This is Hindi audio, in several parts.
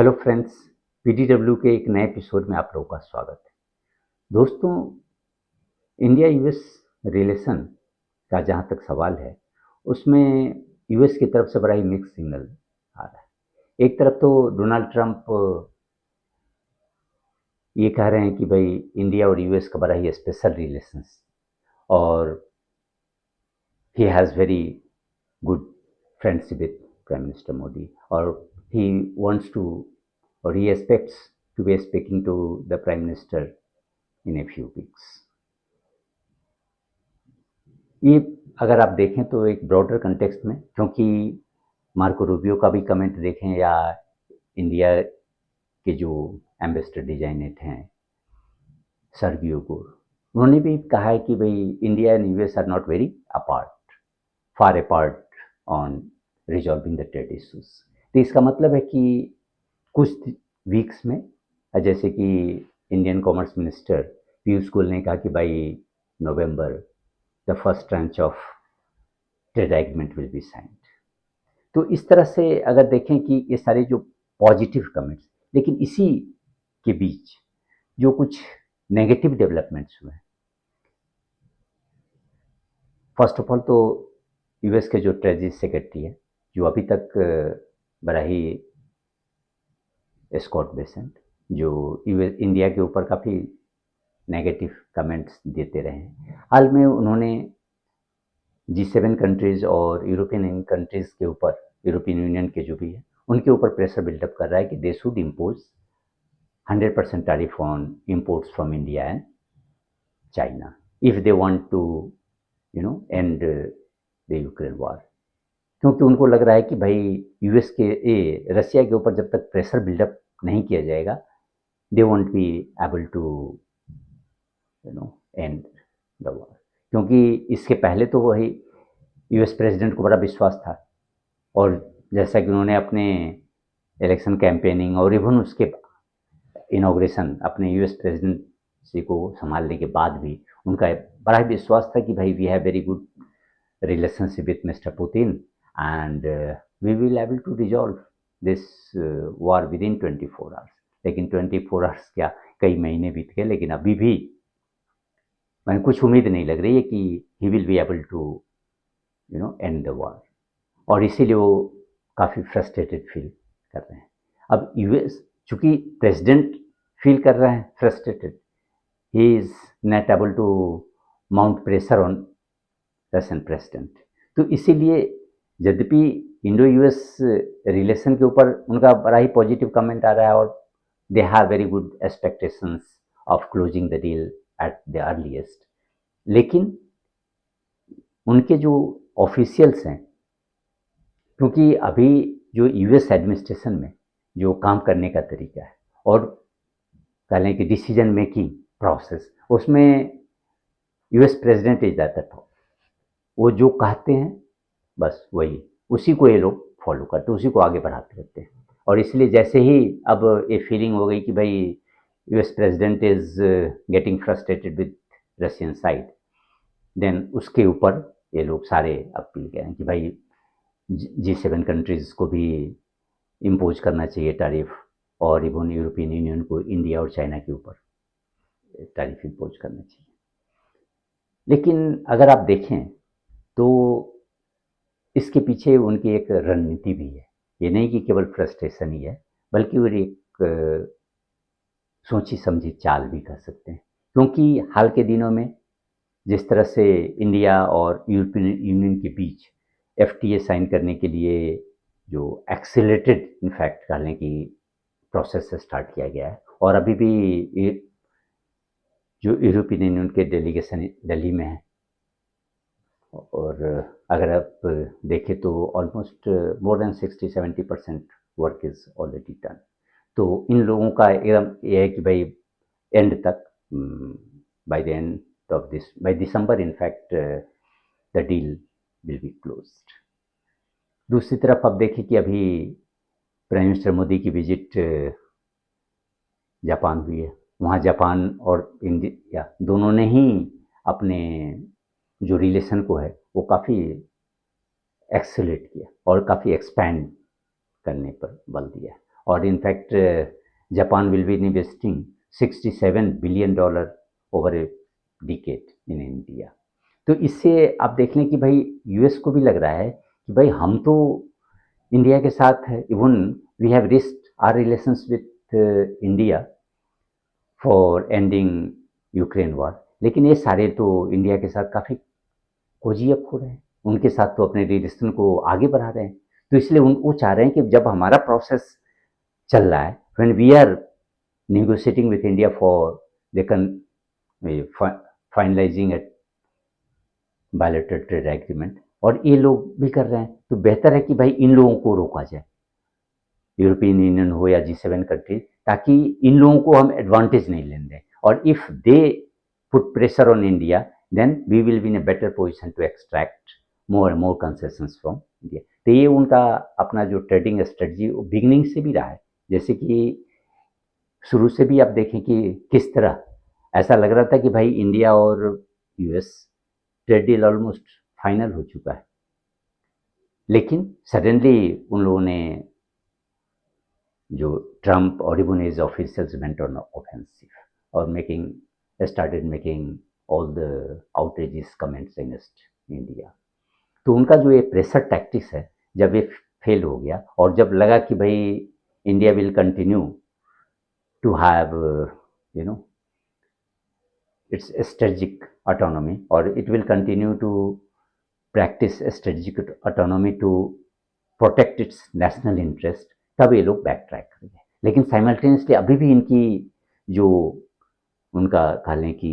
हेलो फ्रेंड्स, पीडीडब्ल्यू के एक नए एपिसोड में आप लोगों का स्वागत है। दोस्तों, इंडिया यूएस रिलेशन का जहाँ तक सवाल है, उसमें यूएस की तरफ से बड़ा ही मिक्स सिग्नल आ रहा है। एक तरफ तो डोनाल्ड ट्रंप ये कह रहे हैं कि भाई इंडिया और यूएस का बड़ा ही स्पेशल रिलेशंस और he has very good friendship with prime minister Modi और he wants to or he expects to be speaking to the prime minister in a few weeks. ये अगर आप देखें तो एक ब्रॉडर कंटेक्स्ट में, क्योंकि मार्को रूबियो का भी कमेंट देखें या इंडिया के जो एम्बेसडर डिजाइनेट हैं सर्गियो गोर, उन्होंने भी कहा है कि भाई India and US are not very apart, far apart on resolving the trade issues. तो इसका मतलब है कि कुछ वीक्स में, जैसे कि Indian commerce minister Piyush Goyal ने कहा कि by November the first tranche of trade agreement will be signed. तो इस तरह से अगर देखें कि ये सारे जो पॉजिटिव कमेंट्स, लेकिन इसी के बीच जो कुछ नेगेटिव डेवलपमेंट्स हुए हैं। फर्स्ट ऑफ ऑल तो यूएस के जो ट्रेजरी सेक्रेटरी है, जो अभी तक बड़ा ही स्कॉट बेसेंट, जो यूएस इंडिया के ऊपर काफ़ी नेगेटिव कमेंट्स देते रहे हैं। हाल में उन्होंने G7 कंट्रीज़ और यूरोपियन कंट्रीज़ के ऊपर, यूरोपियन यूनियन के जो भी है, उनके ऊपर प्रेशर बिल्डअप कर रहा है कि they should impose 100% tariff on imports from India and China if they want to end the Ukraine war. क्योंकि उनको लग रहा है कि भाई यूएस के रसिया के ऊपर जब तक प्रेशर बिल्डअप नहीं किया जाएगा, they won't be able to end the war. क्योंकि इसके पहले तो वही यूएस प्रेसिडेंट को बड़ा विश्वास था, और जैसा कि उन्होंने अपने इलेक्शन कैंपेनिंग और इवन उसके इनॉग्रेशन अपने यूएस प्रेसिडेंसी को संभालने के बाद भी उनका बड़ा ही विश्वास था कि भाई we have very good relationship with mister Putin and we will able to resolve this war within 24 hours. लेकिन 24 आवर्स क्या, कई महीने बीत गए, लेकिन अभी भी मैंने कुछ उम्मीद नहीं लग रही है कि he will be able to end the war. और इसीलिए वो काफ़ी फ्रस्ट्रेटेड फील कर रहे हैं। अब यूएस चूँकि प्रेसिडेंट फील कर रहे हैं frustrated, he is not able to mount pressure on Russian president. तो इसीलिए यद्यपि इंडो यूएस रिलेशन के ऊपर उनका बड़ा ही पॉजिटिव कमेंट आ रहा है और they have very good expectations of closing the deal at the earliest, लेकिन उनके जो ऑफिशियल्स हैं, क्योंकि अभी जो यूएस एडमिनिस्ट्रेशन में जो काम करने का तरीका है और कह लें कि डिसीजन मेकिंग प्रोसेस, उसमें US president is that top. वो जो कहते हैं बस वही, उसी को ये लोग फॉलो करते, उसी को आगे बढ़ाते रहते हैं। और इसलिए जैसे ही अब ये फीलिंग हो गई कि भाई US president is getting frustrated with Russian side, then उसके ऊपर ये लोग सारे अपील कह रहे हैं कि भाई G7 कंट्रीज़ को भी इम्पोज करना चाहिए टैरिफ, और इवन यूरोपियन यूनियन को इंडिया और चाइना के ऊपर टैरिफ इम्पोज करना चाहिए। लेकिन अगर आप देखें तो इसके पीछे उनकी एक रणनीति भी है। ये नहीं कि केवल फ्रस्ट्रेशन ही है, बल्कि वो एक सोची समझी चाल भी कर सकते हैं। क्योंकि हाल के दिनों में जिस तरह से इंडिया और यूरोपियन यूनियन के बीच FTA साइन करने के लिए जो एक्सेलरेटेड इनफैक्ट कहने की प्रोसेस से स्टार्ट किया गया है, और अभी भी जो यूरोपियन यूनियन के डेलीगेशन दिल्ली में है, और अगर आप देखें तो almost more than 60-70% work is already done. तो इन लोगों का एकदम ये है कि भाई एंड तक, by the end of this, by December in fact the deal will be closed. दूसरी तरफ अब देखें कि अभी प्राइम मिनिस्टर मोदी की विजिट जापान हुई है। वहाँ जापान और इंडिया दोनों ने ही अपने जो रिलेशन को है वो काफ़ी एक्सेलरेट किया और काफ़ी एक्सपैंड करने पर बल दिया। और in fact Japan will be investing $67 billion over a decade in India. तो इससे आप देख लें कि भाई यूएस को भी लग रहा है कि भाई हम तो इंडिया के साथ है, even we have risked our relations with India for ending Ukraine war, लेकिन ये सारे तो इंडिया के साथ काफ़ी कोजी अप हो रहे हैं, उनके साथ तो अपने रिलेशन को आगे बढ़ा रहे हैं। तो इसलिए वो चाह रहे हैं कि जब हमारा प्रोसेस चल रहा है, when we are negotiating with India for they can finalizing a bilateral trade agreement, और ये लोग भी कर रहे हैं, तो बेहतर है कि भाई इन लोगों को रोका जाए, यूरोपियन यूनियन हो या G7 कंट्रीज, ताकि इन लोगों को हम एडवांटेज नहीं लेने दें। और if they put pressure on India, then we will be in a better position to extract more and more concessions from India. तो ये उनका अपना जो ट्रेडिंग स्ट्रेटजी बिगनिंग से भी रहा है। जैसे कि शुरू से भी आप देखें कि किस तरह ऐसा लग रहा था कि भाई इंडिया और US trade deal almost final हो चुका है, लेकिन सडनली उन लोगों ने जो ट्रम्प और even his officials went on offensive और started making all the outrageous comments against India. तो उनका जो ये प्रेशर टैक्टिक्स है, जब ये फेल हो गया और जब लगा कि भाई India will continue to have its strategic autonomy, or it will continue to practice strategic autonomy to protect its national interest, तब ये लोग बैक ट्रैक करेंगे। लेकिन साइमल्टेनियसली अभी भी इनकी जो उनका कह लें कि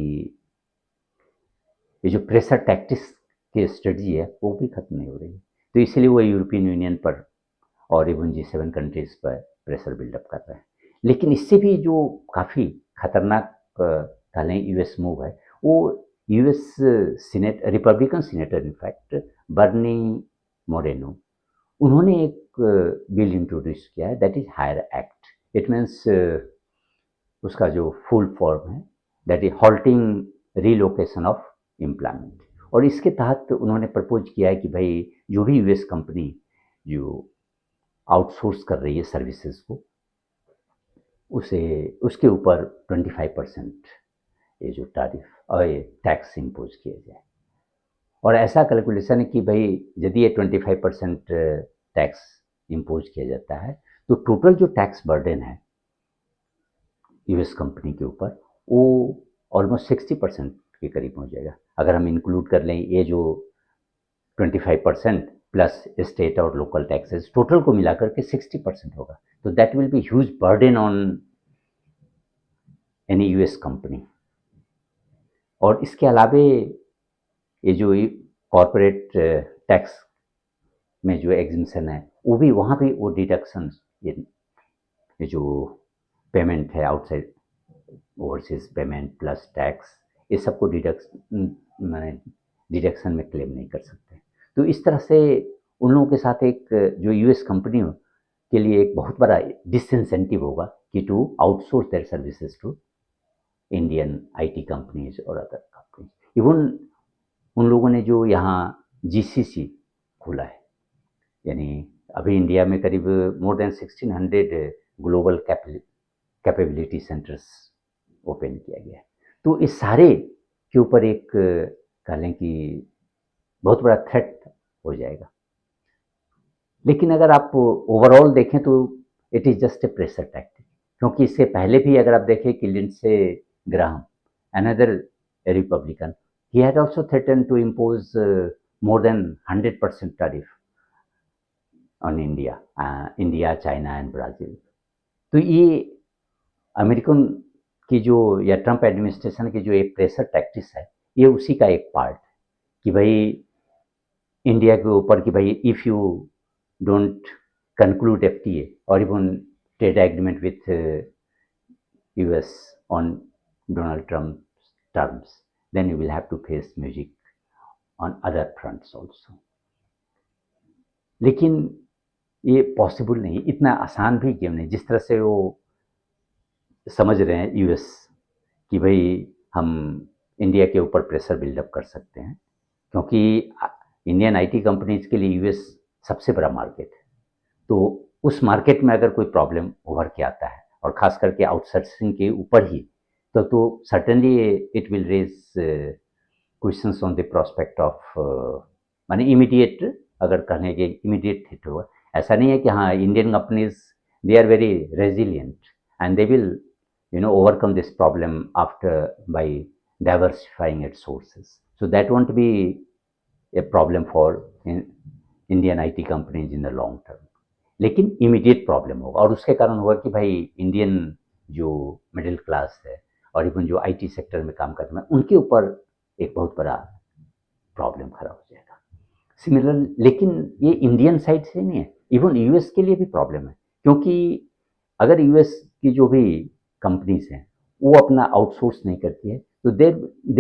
ये जो प्रेशर टैक्टिक्स की स्ट्रेटजी है वो भी खत्म नहीं हो रही। तो इसलिए वो यूरोपियन यूनियन पर और इवन G7 कंट्रीज पर प्रेशर बिल्डअप कर रहे हैं। लेकिन इससे भी जो काफ़ी खतरनाक कह लें यूएस मूव है, वो US Republican senator in fact Bernie Moreno, उन्होंने एक बिल इंट्रोड्यूस किया है, that is HIRE act. It means उसका जो फुल फॉर्म है that is halting relocation of employment. और इसके तहत उन्होंने प्रपोज किया है कि भाई जो भी यूएस कंपनी जो आउटसोर्स कर रही है सर्विसेज को, उसे उसके ऊपर 25% ये जो टैरिफ और ये टैक्स इम्पोज किया जाए। और ऐसा कैलकुलेशन है कि भाई यदि ये 25% टैक्स इम्पोज किया जाता है तो टोटल जो टैक्स बर्डन है यूएस कंपनी के ऊपर वो ऑलमोस्ट 60% के करीब हो जाएगा। अगर हम इंक्लूड कर लें ये जो 25% प्लस स्टेट और लोकल टैक्सेस, टोटल को मिलाकर के 60% होगा। तो that will be huge burden on any US company. और इसके अलावे ये जो कॉरपोरेट टैक्स में जो एग्जिम्शन है वो भी, वहाँ भी वो डिडक्शन, ये जो पेमेंट है outside overseas payment plus tax, ये सबको डिडक्शन में क्लेम नहीं कर सकते। तो इस तरह से उन लोगों के साथ एक जो यूएस कंपनी के लिए एक बहुत बड़ा डिसइंसेंटिव होगा कि to outsource their services to Indian IT companies और अदर कंपनीज। इवन उन लोगों ने जो यहाँ जीसीसी खोला है, यानी अभी इंडिया में करीब more than 1600 global capability centres open किया गया है। तो इस सारे के ऊपर एक कह लें कि बहुत बड़ा थ्रेट हो जाएगा। लेकिन अगर आप ओवरऑल देखें तो it is just a pressure tactic, क्योंकि इससे पहले भी अगर आप देखें कि Lindsey Graham, another Republican, he had also threatened to impose more than 100% tariff on India, China and Brazil। तो ये अमेरिकन की जो या ट्रंप एडमिनिस्ट्रेशन की जो एक प्रेशर टैक्टिक्स है, ये उसी का एक पार्ट है कि भाई इंडिया के ऊपर कि भाई if you don't conclude FTA और even trade agreement with US on Donald Trump's terms, then you will have to face music on other fronts also। लेकिन ये पॉसिबल नहीं, इतना आसान भी गेम नहीं। जिस तरह से वो समझ रहे हैं यूएस कि भाई हम इंडिया के ऊपर प्रेशर बिल्डअप कर सकते हैं, क्योंकि इंडियन आईटी कंपनीज के लिए यूएस सबसे बड़ा मार्केट है। तो उस मार्केट में अगर कोई प्रॉब्लम उभर के आता है और ख़ास करके आउटसोर्सिंग के ऊपर ही, तो certainly it will raise questions on the prospect of माने इमीडिएट, अगर कहने के इमीडिएट हिट होगा। ऐसा नहीं है कि हाँ, Indian companies they are very resilient and they will overcome this problem after by diversifying its sources. So that won't be a problem for Indian IT companies in the long term. लेकिन इमीडिएट प्रॉब्लम होगा और उसके कारण होगा कि भाई इंडियन जो मिडिल क्लास है और इवन जो आईटी सेक्टर में काम करते हैं उनके ऊपर एक बहुत बड़ा प्रॉब्लम खड़ा हो जाएगा। सिमिलर, लेकिन ये इंडियन साइड से नहीं है, इवन यूएस के लिए भी प्रॉब्लम है, क्योंकि अगर यूएस की जो भी कंपनीज हैं वो अपना आउटसोर्स नहीं करती है तो they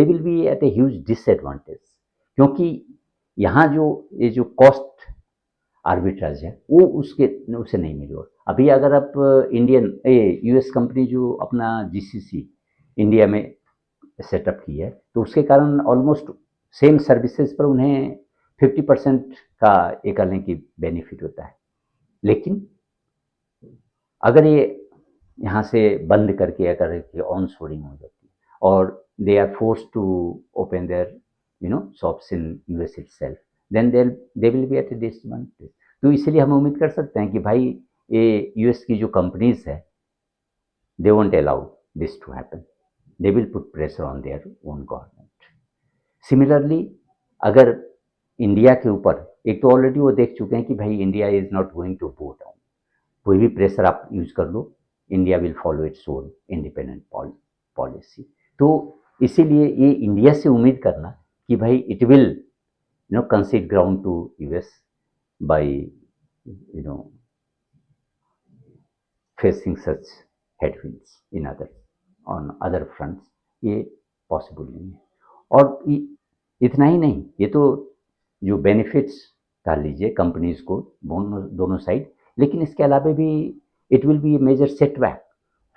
will be at a huge disadvantage, क्योंकि यहाँ ये जो कॉस्ट आर्बिट्राज है वो उसे नहीं मिलेगा। अभी अगर आप इंडियन यूएस कंपनी जो अपना जीसीसी इंडिया में सेटअप की है तो उसके कारण ऑलमोस्ट सेम सर्विसेज पर उन्हें 50% का एक कहने की बेनिफिट होता है। लेकिन अगर ये यहाँ से बंद करके अगर ऑन सोर्सिंग हो जाती है और they are force to open their shops in US itself, then they will be at a disadvantage. तो इसलिए हम उम्मीद कर सकते हैं कि भाई ये यूएस की जो कंपनीज है they won't allow this to happen, they will put pressure on their own government. Similarly अगर इंडिया के ऊपर एक तो ऑलरेडी वो देख चुके हैं कि भाई India is not going to go down, कोई भी प्रेशर आप यूज कर लो, India will follow its own independent policy. तो इसीलिए ये इंडिया से उम्मीद करना कि भाई it will concede ground to US by facing such headwinds in on other fronts, ये पॉसिबल नहीं है। और इतना ही नहीं, ये तो जो बेनिफिट्स डाल लीजिए कंपनीज को दोनों साइड, लेकिन इसके अलावा भी it will be a major setback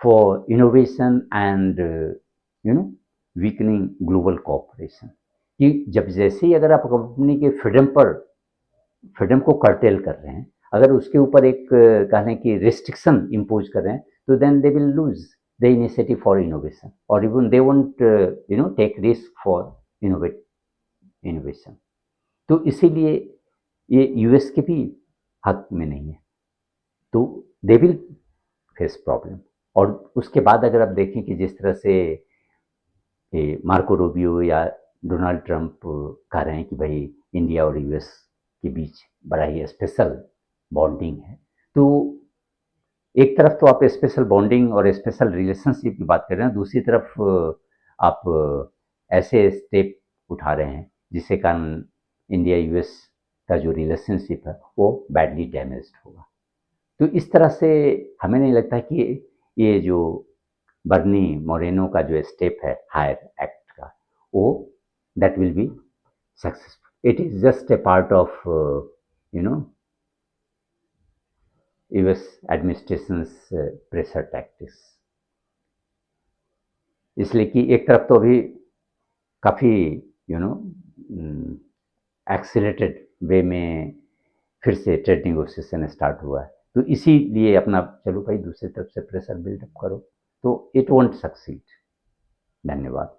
for innovation and weakening global cooperation. कि जब जैसे ही अगर आप कंपनी के फ्रीडम को कर्टेल कर रहे हैं, अगर उसके ऊपर एक कहने की रिस्ट्रिक्शन इम्पोज कर रहे हैं, तो then they will lose the initiative for innovation और even they won't take risk for innovation. तो इसीलिए ये यूएस के भी हक में नहीं है, तो दे विल फेस प्रॉब्लम। और उसके बाद अगर आप देखें कि जिस तरह से मार्को रूबियो या डोनाल्ड ट्रंप कह रहे हैं कि भाई इंडिया और यूएस के बीच बड़ा ही स्पेशल बॉन्डिंग है, तो एक तरफ तो आप स्पेशल बॉन्डिंग और स्पेशल रिलेशनशिप की बात कर रहे हैं, दूसरी तरफ आप ऐसे स्टेप उठा रहे हैं जिसके कारण इंडिया यूएस का जो रिलेशनशिप है वो बैडली डैमेज्ड होगा। तो इस तरह से हमें नहीं लगता कि ये जो बर्नी मोरेनो का जो स्टेप है हायर एक्ट का, वो that will be successful. It is just a part of US administrations pressure tactics. इसलिए कि एक तरफ तो अभी काफ़ी एक्सीलरेटेड वे में फिर से ट्रेड नेगोशिएशन स्टार्ट हुआ है, तो इसीलिए अपना चलो भाई दूसरी तरफ से प्रेशर बिल्डअप करो, तो इट वोंट सक्सीड। धन्यवाद।